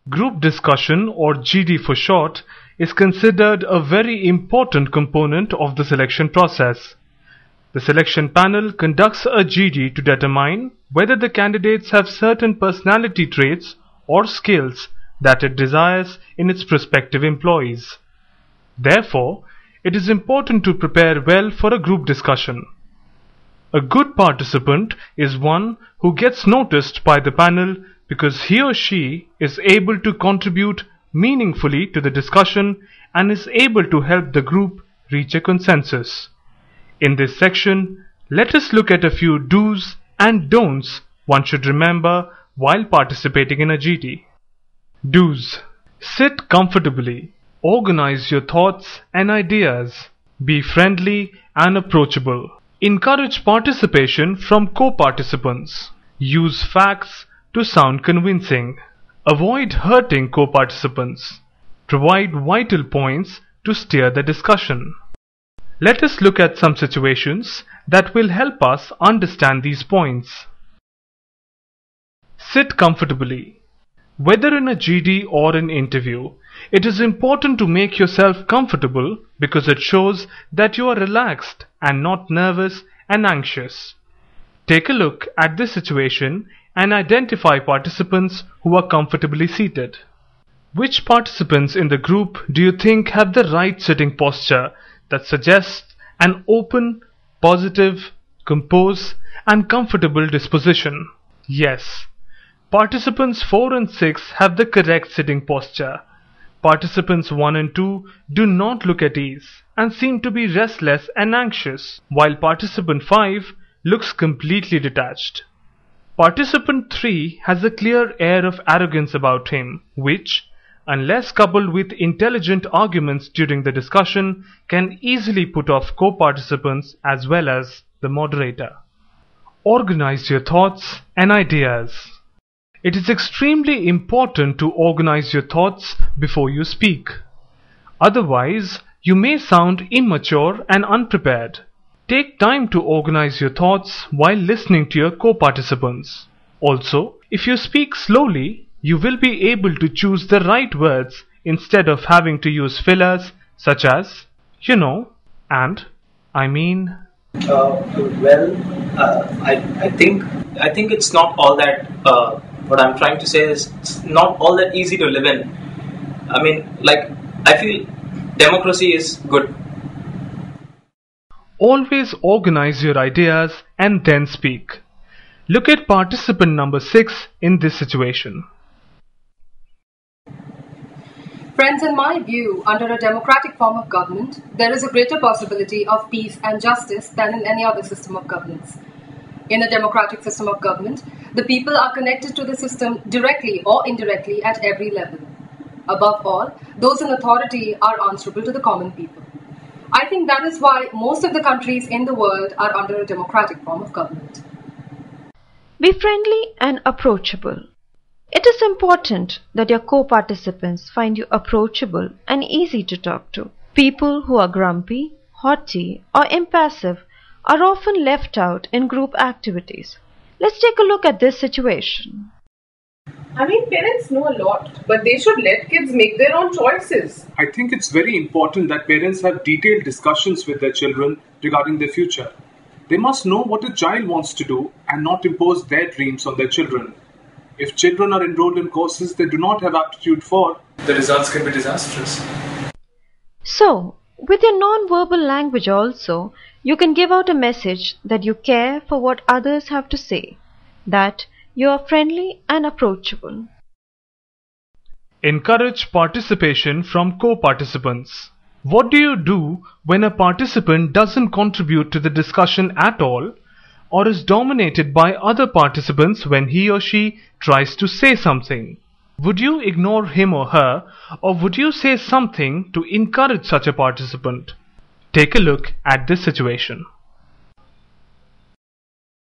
Group discussion, or GD for short, is considered a very important component of the selection process. The selection panel conducts a GD to determine whether the candidates have certain personality traits or skills that it desires in its prospective employees. Therefore, it is important to prepare well for a group discussion. A good participant is one who gets noticed by the panel because he or she is able to contribute meaningfully to the discussion and is able to help the group reach a consensus. In this section, let us look at a few do's and don'ts one should remember while participating in a GD. Do's. Sit comfortably. Organize your thoughts and ideas. Be friendly and approachable. Encourage participation from co-participants. Use facts to sound convincing. Avoid hurting co-participants. Provide vital points to steer the discussion. Let us look at some situations that will help us understand these points. Sit comfortably. Whether in a GD or an interview, it is important to make yourself comfortable because it shows that you are relaxed and not nervous and anxious. Take a look at this situation and identify participants who are comfortably seated. Which participants in the group do you think have the right sitting posture that suggests an open, positive, composed, and comfortable disposition? Yes, participants 4 and 6 have the correct sitting posture. Participants 1 and 2 do not look at ease and seem to be restless and anxious, while participant 5 looks completely detached. Participant 3 has a clear air of arrogance about him, which, unless coupled with intelligent arguments during the discussion, can easily put off co-participants as well as the moderator. Organize your thoughts and ideas. It is extremely important to organize your thoughts before you speak. Otherwise, you may sound immature and unprepared. Take time to organize your thoughts while listening to your co-participants. Also, if you speak slowly, you will be able to choose the right words instead of having to use fillers such as, you know, and, I mean. I think it's not all that, what I'm trying to say is it's not all that easy to live in. I mean, I feel democracy is good. Always organize your ideas and then speak. Look at participant number 6 in this situation. Friends, in my view, under a democratic form of government, there is a greater possibility of peace and justice than in any other system of governance. In a democratic system of government, the people are connected to the system directly or indirectly at every level. Above all, those in authority are answerable to the common people. I think that is why most of the countries in the world are under a democratic form of government. Be friendly and approachable. It is important that your co-participants find you approachable and easy to talk to. People who are grumpy, haughty, or impassive are often left out in group activities. Let's take a look at this situation. I mean, parents know a lot, but they should let kids make their own choices. I think it's very important that parents have detailed discussions with their children regarding their future. They must know what a child wants to do and not impose their dreams on their children. If children are enrolled in courses they do not have aptitude for, the results can be disastrous. So, with your non-verbal language also, you can give out a message that you care for what others have to say, that you are friendly and approachable. Encourage participation from co-participants. What do you do when a participant doesn't contribute to the discussion at all, or is dominated by other participants when he or she tries to say something? Would you ignore him or her, or would you say something to encourage such a participant? Take a look at this situation.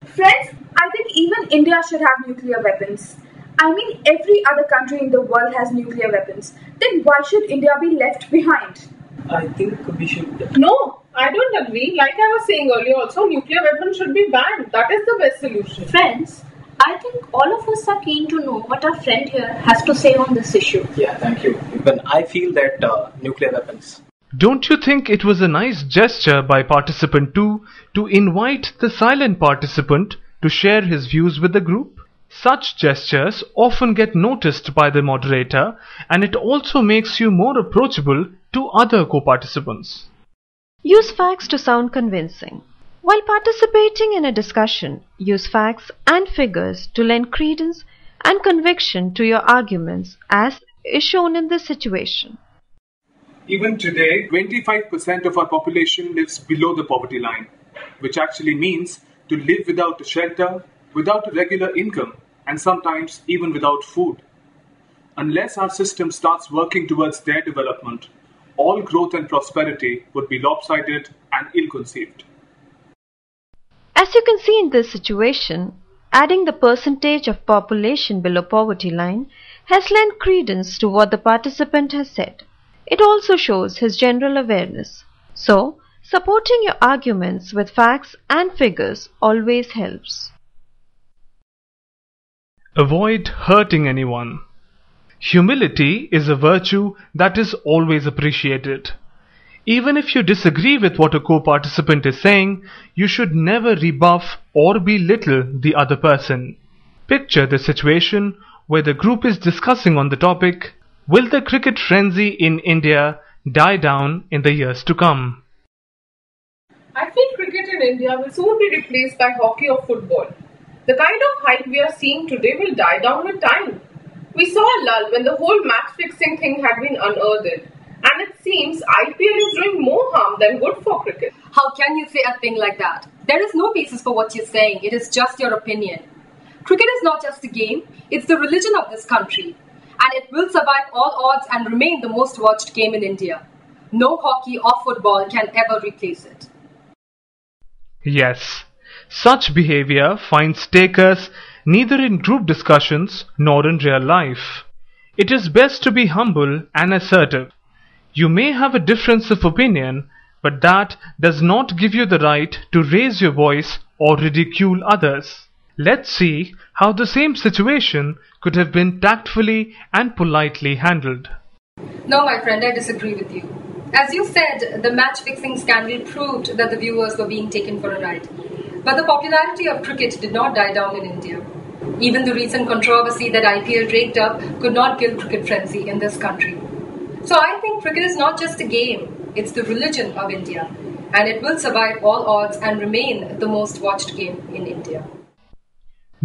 Friends, I think even India should have nuclear weapons. I mean, every other country in the world has nuclear weapons. Then why should India be left behind? I think we should. No, I don't agree. Like I was saying earlier also, nuclear weapons should be banned. That is the best solution. Friends, I think all of us are keen to know what our friend here has to say on this issue. Yeah, thank you. Even I feel that nuclear weapons. Don't you think it was a nice gesture by participant 2 to invite the silent participant to share his views with the group? Such gestures often get noticed by the moderator, and it also makes you more approachable to other co-participants. Use facts to sound convincing. While participating in a discussion, use facts and figures to lend credence and conviction to your arguments as is shown in this situation. Even today, 25% of our population lives below the poverty line, which actually means to live without a shelter, without a regular income, and sometimes even without food. Unless our system starts working towards their development, all growth and prosperity would be lopsided and ill-conceived. As you can see in this situation, adding the percentage of population below poverty line has lent credence to what the participant has said. It also shows his general awareness. So, supporting your arguments with facts and figures always helps. Avoid hurting anyone. Humility is a virtue that is always appreciated. Even if you disagree with what a co-participant is saying, you should never rebuff or belittle the other person. Picture the situation where the group is discussing on the topic, will the cricket frenzy in India die down in the years to come? I feel cricket in India will soon be replaced by hockey or football. The kind of hype we are seeing today will die down with time. We saw a lull when the whole match fixing thing had been unearthed, and it seems IPL is doing more harm than good for cricket. How can you say a thing like that? There is no basis for what you're saying. It is just your opinion. Cricket is not just a game, it's the religion of this country. And it will survive all odds and remain the most watched game in India. No hockey or football can ever replace it. Yes, such behavior finds takers neither in group discussions nor in real life. It is best to be humble and assertive. You may have a difference of opinion, but that does not give you the right to raise your voice or ridicule others. Let's see how the same situation could have been tactfully and politely handled. No, my friend, I disagree with you. As you said, the match-fixing scandal proved that the viewers were being taken for a ride. But the popularity of cricket did not die down in India. Even the recent controversy that IPL raked up could not kill cricket frenzy in this country. So I think cricket is not just a game, it's the religion of India. And it will survive all odds and remain the most watched game in India.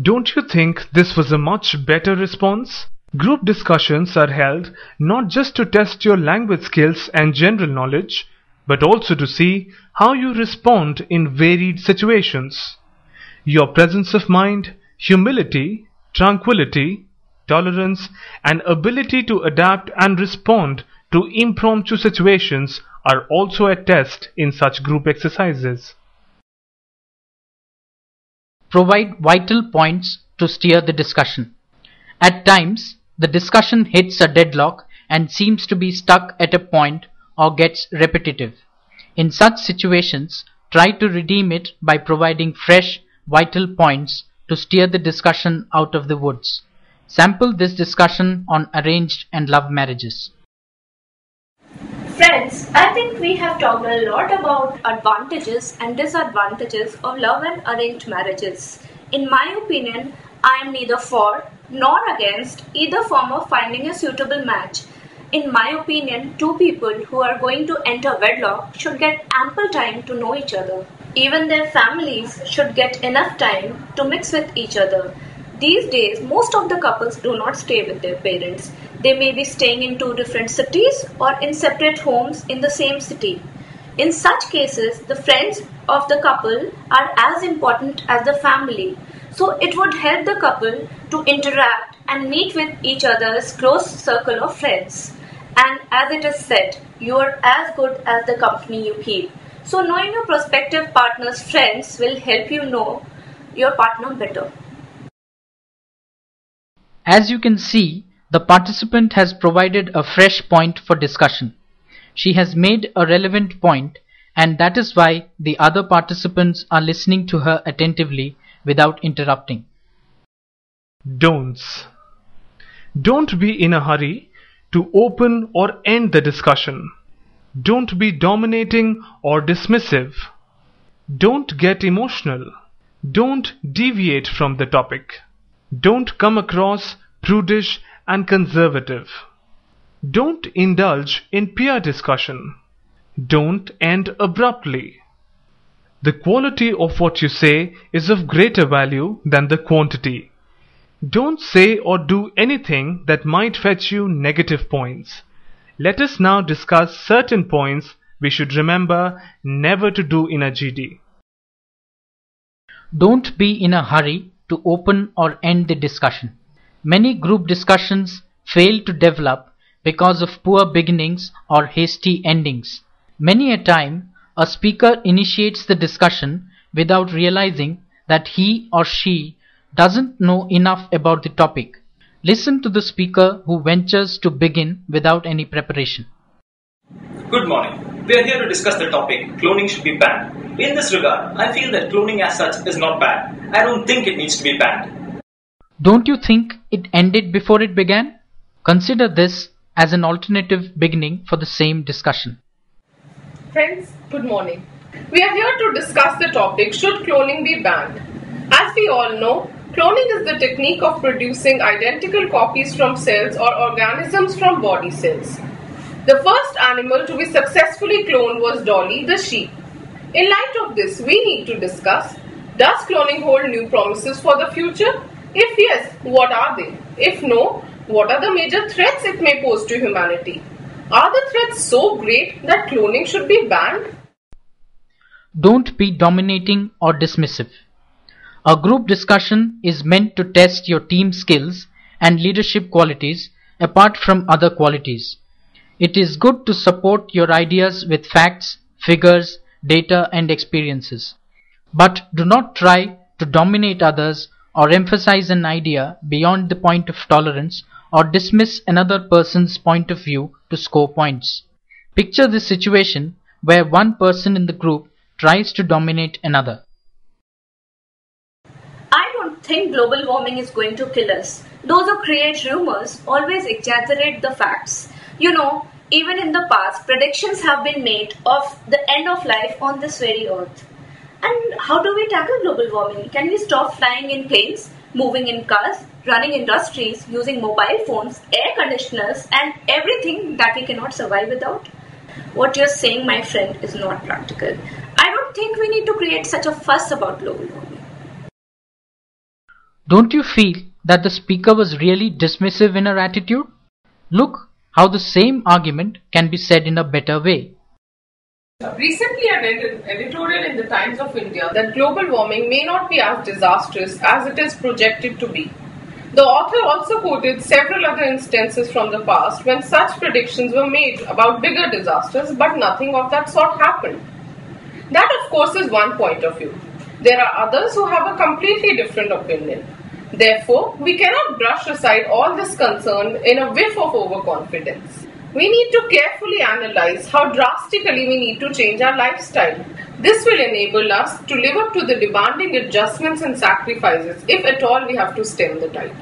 Don't you think this was a much better response? Group discussions are held not just to test your language skills and general knowledge, but also to see how you respond in varied situations. Your presence of mind, humility, tranquility, tolerance, and ability to adapt and respond to impromptu situations are also a test in such group exercises. Provide vital points to steer the discussion. At times, the discussion hits a deadlock and seems to be stuck at a point or gets repetitive. In such situations, try to redeem it by providing fresh, vital points to steer the discussion out of the woods. Sample this discussion on arranged and love marriages. Friends, I think we have talked a lot about advantages and disadvantages of love and arranged marriages. In my opinion, I am neither for nor against either form of finding a suitable match. In my opinion, two people who are going to enter wedlock should get ample time to know each other. Even their families should get enough time to mix with each other. These days, most of the couples do not stay with their parents. They may be staying in two different cities or in separate homes in the same city. In such cases, the friends of the couple are as important as the family. So it would help the couple to interact and meet with each other's close circle of friends. And as it is said, you are as good as the company you keep. So knowing your prospective partner's friends will help you know your partner better. As you can see, the participant has provided a fresh point for discussion. She has made a relevant point, and that is why the other participants are listening to her attentively without interrupting. Don'ts. Don't be in a hurry to open or end the discussion. Don't be dominating or dismissive. Don't get emotional. Don't deviate from the topic. Don't come across prudish and conservative. Don't indulge in peer discussion. Don't end abruptly. The quality of what you say is of greater value than the quantity. Don't say or do anything that might fetch you negative points. Let us now discuss certain points we should remember never to do in a GD. Don't be in a hurry to open or end the discussion. Many group discussions fail to develop because of poor beginnings or hasty endings. Many a time, a speaker initiates the discussion without realizing that he or she doesn't know enough about the topic. Listen to the speaker who ventures to begin without any preparation. Good morning. We are here to discuss the topic, cloning should be banned. In this regard, I feel that cloning as such is not bad. I don't think it needs to be banned. Don't you think it ended before it began? Consider this as an alternative beginning for the same discussion. Friends, good morning. We are here to discuss the topic, should cloning be banned? As we all know, cloning is the technique of producing identical copies from cells or organisms from body cells. The first animal to be successfully cloned was Dolly the sheep. In light of this, we need to discuss, does cloning hold new promises for the future? If yes, what are they? If no, what are the major threats it may pose to humanity? Are the threats so great that cloning should be banned? Don't be dominating or dismissive. A group discussion is meant to test your team skills and leadership qualities apart from other qualities. It is good to support your ideas with facts, figures, data and experiences. But do not try to dominate others or emphasize an idea beyond the point of tolerance or dismiss another person's point of view to score points. Picture this situation where one person in the group tries to dominate another. I don't think global warming is going to kill us. Those who create rumors always exaggerate the facts. You know, even in the past, predictions have been made of the end of life on this very earth. And how do we tackle global warming? Can we stop flying in planes, moving in cars, running industries, using mobile phones, air conditioners, and everything that we cannot survive without? What you're saying, my friend, is not practical. I don't think we need to create such a fuss about global warming. Don't you feel that the speaker was really dismissive in her attitude? Look how the same argument can be said in a better way. Recently, I read an editorial in the Times of India that global warming may not be as disastrous as it is projected to be. The author also quoted several other instances from the past when such predictions were made about bigger disasters, but nothing of that sort happened. That, of course, is one point of view. There are others who have a completely different opinion. Therefore, we cannot brush aside all this concern in a whiff of overconfidence. We need to carefully analyze how drastically we need to change our lifestyle. This will enable us to live up to the demanding adjustments and sacrifices, if at all we have to stem the tide.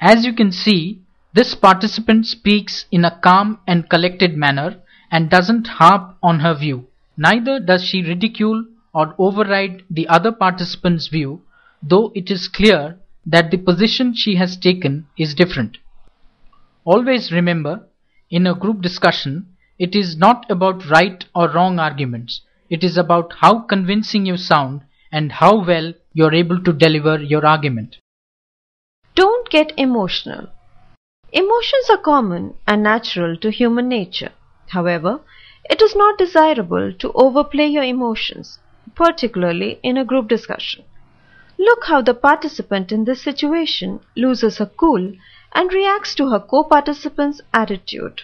As you can see, this participant speaks in a calm and collected manner and doesn't harp on her view. Neither does she ridicule or override the other participant's view, though it is clear that the position she has taken is different. Always remember, in a group discussion, it is not about right or wrong arguments. It is about how convincing you sound and how well you are able to deliver your argument. Don't get emotional. Emotions are common and natural to human nature. However, it is not desirable to overplay your emotions, particularly in a group discussion. Look how the participant in this situation loses her cool and reacts to her co-participant's attitude.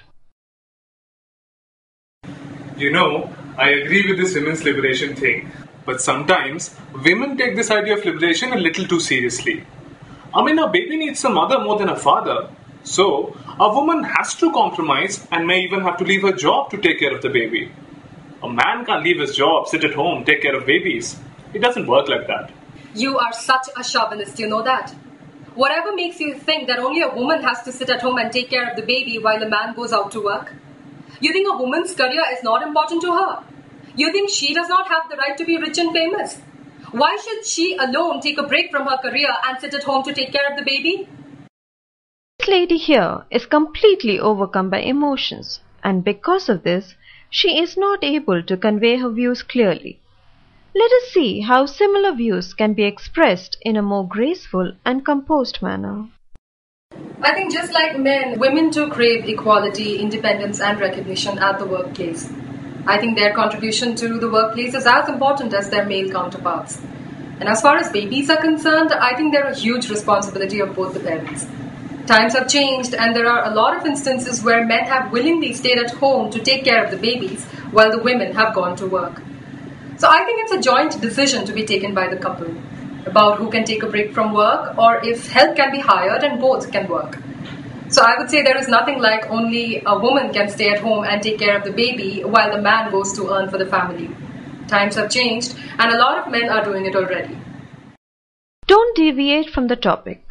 You know, I agree with this women's liberation thing, but sometimes women take this idea of liberation a little too seriously. I mean, a baby needs a mother more than a father, so a woman has to compromise and may even have to leave her job to take care of the baby. A man can't leave his job, sit at home, take care of babies. It doesn't work like that. You are such a chauvinist, you know that? Whatever makes you think that only a woman has to sit at home and take care of the baby while a man goes out to work? You think a woman's career is not important to her? You think she does not have the right to be rich and famous? Why should she alone take a break from her career and sit at home to take care of the baby? This lady here is completely overcome by emotions, and because of this, she is not able to convey her views clearly. Let us see how similar views can be expressed in a more graceful and composed manner. I think just like men, women too crave equality, independence and recognition at the workplace. I think their contribution to the workplace is as important as their male counterparts. And as far as babies are concerned, I think they're a huge responsibility of both the parents. Times have changed and there are a lot of instances where men have willingly stayed at home to take care of the babies while the women have gone to work. So I think it's a joint decision to be taken by the couple about who can take a break from work or if help can be hired and both can work. So I would say there is nothing like only a woman can stay at home and take care of the baby while the man goes to earn for the family. Times have changed and a lot of men are doing it already. Don't deviate from the topic.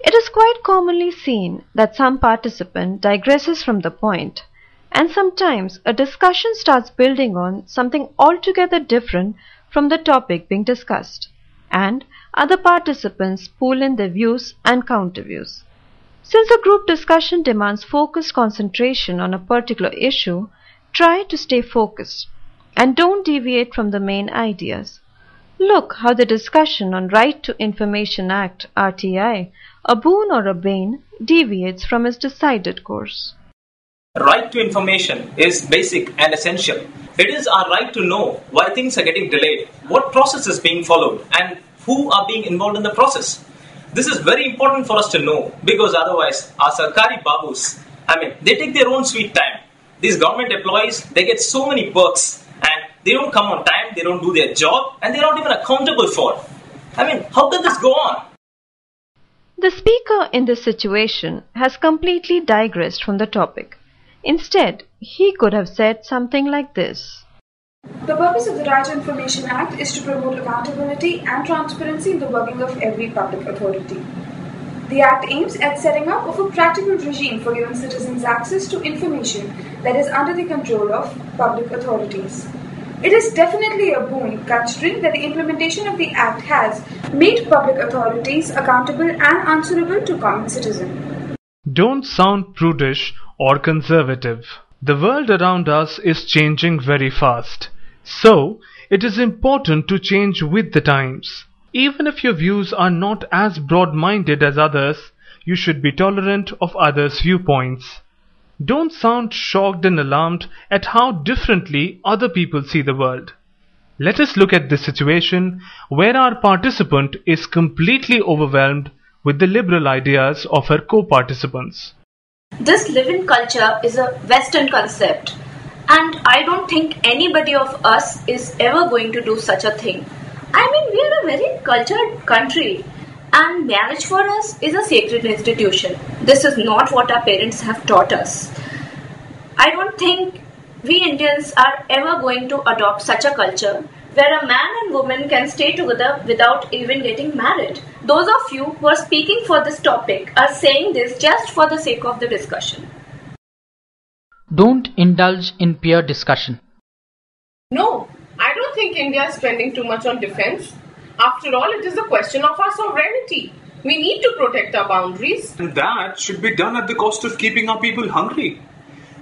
It is quite commonly seen that some participant digresses from the point, and sometimes a discussion starts building on something altogether different from the topic being discussed, and other participants pool in their views and counter-views. Since a group discussion demands focused concentration on a particular issue, try to stay focused and don't deviate from the main ideas. Look how the discussion on Right to Information Act (RTI), a boon or a bane, deviates from its decided course. Right to information is basic and essential. It is our right to know why things are getting delayed, what process is being followed, and who are being involved in the process. This is very important for us to know because otherwise our Sarkari Babus, they take their own sweet time. These government employees, they get so many perks and they don't come on time, they don't do their job, and they're not even accountable for it. How can this go on? The speaker in this situation has completely digressed from the topic. Instead, he could have said something like this. The purpose of the Right to Information Act is to promote accountability and transparency in the working of every public authority. The Act aims at setting up of a practical regime for giving citizens access to information that is under the control of public authorities. It is definitely a boon considering that the implementation of the Act has made public authorities accountable and answerable to common citizens. Don't sound prudish or conservative. The world around us is changing very fast. So, it is important to change with the times. Even if your views are not as broad-minded as others, you should be tolerant of others' viewpoints. Don't sound shocked and alarmed at how differently other people see the world. Let us look at this situation where our participant is completely overwhelmed with the liberal ideas of her co-participants. This live-in culture is a Western concept, and I don't think anybody of us is ever going to do such a thing. We are a very cultured country, and marriage for us is a sacred institution. This is not what our parents have taught us. I don't think we Indians are ever going to adopt such a culture where a man and woman can stay together without even getting married. Those of you who are speaking for this topic are saying this just for the sake of the discussion. Don't indulge in peer discussion. No, I don't think India is spending too much on defense. After all, it is a question of our sovereignty. We need to protect our boundaries. And that should be done at the cost of keeping our people hungry.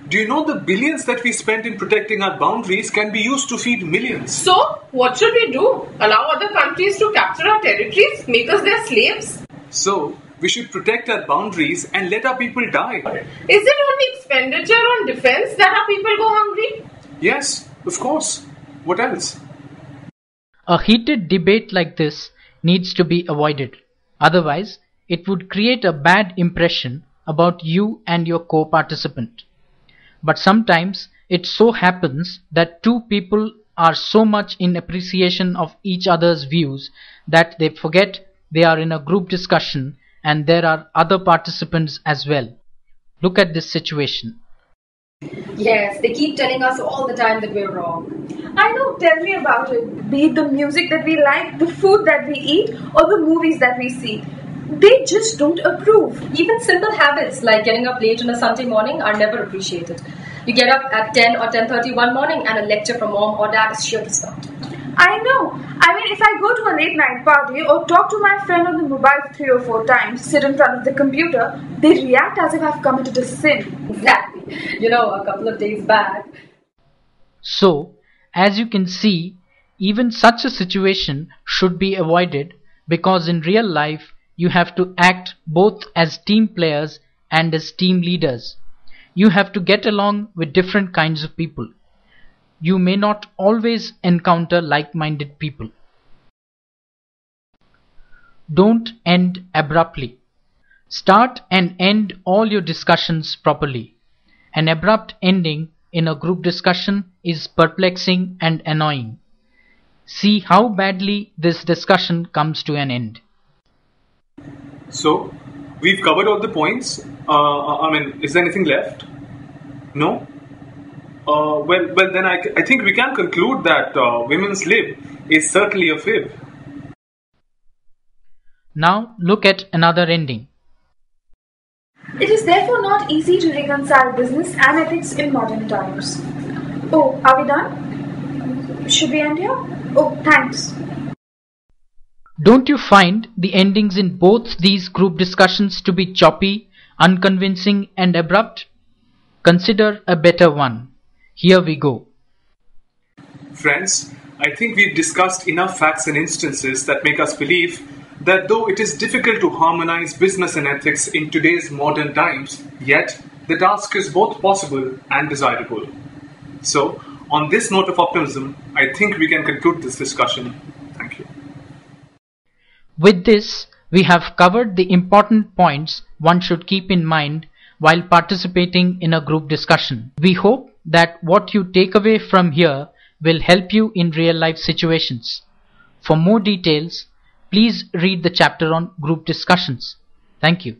Do you know the billions that we spend in protecting our boundaries can be used to feed millions? So, what should we do? Allow other countries to capture our territories? Make us their slaves? So, we should protect our boundaries and let our people die. Is it only expenditure on defense that our people go hungry? Yes, of course. What else? A heated debate like this needs to be avoided. Otherwise, it would create a bad impression about you and your co-participant. But sometimes it so happens that two people are so much in appreciation of each other's views that they forget they are in a group discussion and there are other participants as well. Look at this situation. Yes, they keep telling us all the time that we're wrong. I know, tell me about it. Be it the music that we like, the food that we eat, or the movies that we see. They just don't approve. Even simple habits like getting up late on a Sunday morning are never appreciated. You get up at 10 or 10:30 one morning and a lecture from mom or dad is sure to start. I know. I mean, if I go to a late night party or talk to my friend on the mobile 3 or 4 times, sit in front of the computer, they react as if I've committed a sin. Exactly. A couple of days back. So, as you can see, even such a situation should be avoided, because in real life you have to act both as team players and as team leaders. You have to get along with different kinds of people. You may not always encounter like-minded people. Don't end abruptly. Start and end all your discussions properly. An abrupt ending in a group discussion is perplexing and annoying. See how badly this discussion comes to an end. So, we've covered all the points. Is there anything left? No? Well, then I think we can conclude that women's lib is certainly a fib. Now look at another ending. It is therefore not easy to reconcile business and ethics in modern times. Oh, are we done? Should we end here? Oh, thanks. Don't you find the endings in both these group discussions to be choppy, unconvincing and abrupt? Consider a better one. Here we go. Friends, I think we've discussed enough facts and instances that make us believe that though it is difficult to harmonize business and ethics in today's modern times, yet the task is both possible and desirable. So, on this note of optimism, I think we can conclude this discussion. Thank you. With this, we have covered the important points one should keep in mind while participating in a group discussion. We hope that what you take away from here will help you in real life situations. For more details, please read the chapter on group discussions. Thank you.